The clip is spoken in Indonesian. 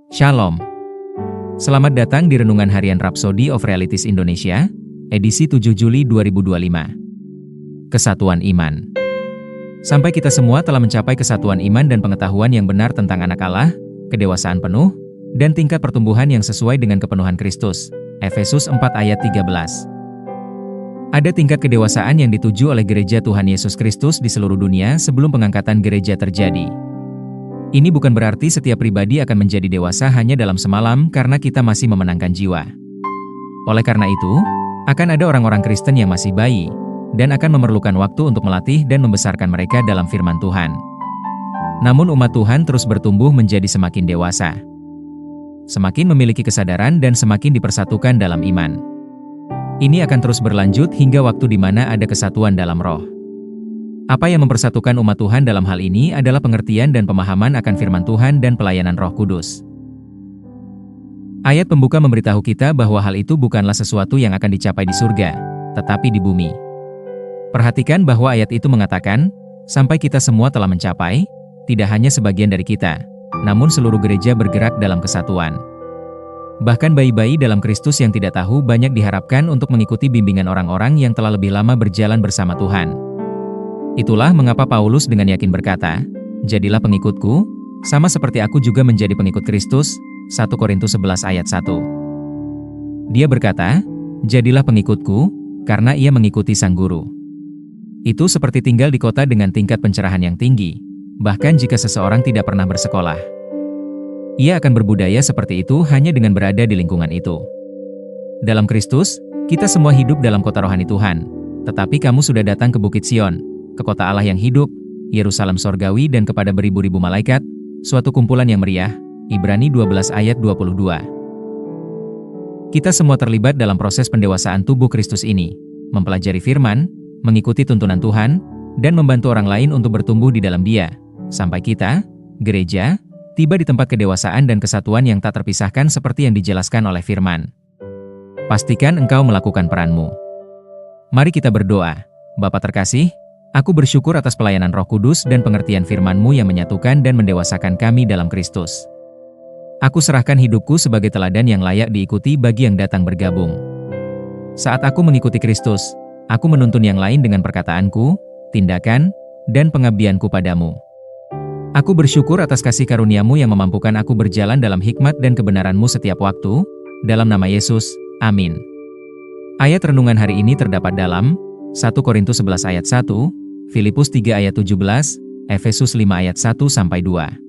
Shalom. Selamat datang di Renungan Harian Rhapsody of Realities Indonesia, edisi 7 Juli 2025. Kesatuan Iman. Sampai kita semua telah mencapai kesatuan iman dan pengetahuan yang benar tentang anak Allah, kedewasaan penuh, dan tingkat pertumbuhan yang sesuai dengan kepenuhan Kristus. Efesus 4 ayat 13. Ada tingkat kedewasaan yang dituju oleh gereja Tuhan Yesus Kristus di seluruh dunia sebelum pengangkatan gereja terjadi. Ini bukan berarti setiap pribadi akan menjadi dewasa hanya dalam semalam karena kita masih memenangkan jiwa. Oleh karena itu, akan ada orang-orang Kristen yang masih bayi, dan akan memerlukan waktu untuk melatih dan membesarkan mereka dalam firman Tuhan. Namun umat Tuhan terus bertumbuh menjadi semakin dewasa, semakin memiliki kesadaran dan semakin dipersatukan dalam iman. Ini akan terus berlanjut hingga waktu di mana ada kesatuan dalam roh. Apa yang mempersatukan umat Tuhan dalam hal ini adalah pengertian dan pemahaman akan firman Tuhan dan pelayanan Roh Kudus. Ayat pembuka memberitahu kita bahwa hal itu bukanlah sesuatu yang akan dicapai di surga, tetapi di bumi. Perhatikan bahwa ayat itu mengatakan, sampai kita semua telah mencapai, tidak hanya sebagian dari kita, namun seluruh gereja bergerak dalam kesatuan. Bahkan bayi-bayi dalam Kristus yang tidak tahu banyak diharapkan untuk mengikuti bimbingan orang-orang yang telah lebih lama berjalan bersama Tuhan. Itulah mengapa Paulus dengan yakin berkata, "Jadilah pengikutku, sama seperti aku juga menjadi pengikut Kristus." 1 Korintus 11 ayat 1. Dia berkata, "Jadilah pengikutku," karena ia mengikuti sang guru. Itu seperti tinggal di kota dengan tingkat pencerahan yang tinggi, bahkan jika seseorang tidak pernah bersekolah. Ia akan berbudaya seperti itu hanya dengan berada di lingkungan itu. Dalam Kristus, kita semua hidup dalam kota rohani Tuhan, tetapi kamu sudah datang ke Bukit Sion, ke kota Allah yang hidup, Yerusalem sorgawi dan kepada beribu-ribu malaikat, suatu kumpulan yang meriah. Ibrani 12 ayat 22. Kita semua terlibat dalam proses pendewasaan tubuh Kristus ini, mempelajari firman, mengikuti tuntunan Tuhan, dan membantu orang lain untuk bertumbuh di dalam Dia, sampai kita, gereja, tiba di tempat kedewasaan dan kesatuan yang tak terpisahkan seperti yang dijelaskan oleh firman. Pastikan engkau melakukan peranmu. Mari kita berdoa. Bapa terkasih, aku bersyukur atas pelayanan Roh Kudus dan pengertian firman-Mu yang menyatukan dan mendewasakan kami dalam Kristus. Aku serahkan hidupku sebagai teladan yang layak diikuti bagi yang datang bergabung. Saat aku mengikuti Kristus, aku menuntun yang lain dengan perkataanku, tindakan, dan pengabdianku padamu. Aku bersyukur atas kasih karunia-Mu yang memampukan aku berjalan dalam hikmat dan kebenaran-Mu setiap waktu, dalam nama Yesus, amin. Ayat renungan hari ini terdapat dalam 1 Korintus 11 ayat 1, Filipus 3 ayat 17, Efesus 5 ayat 1-2.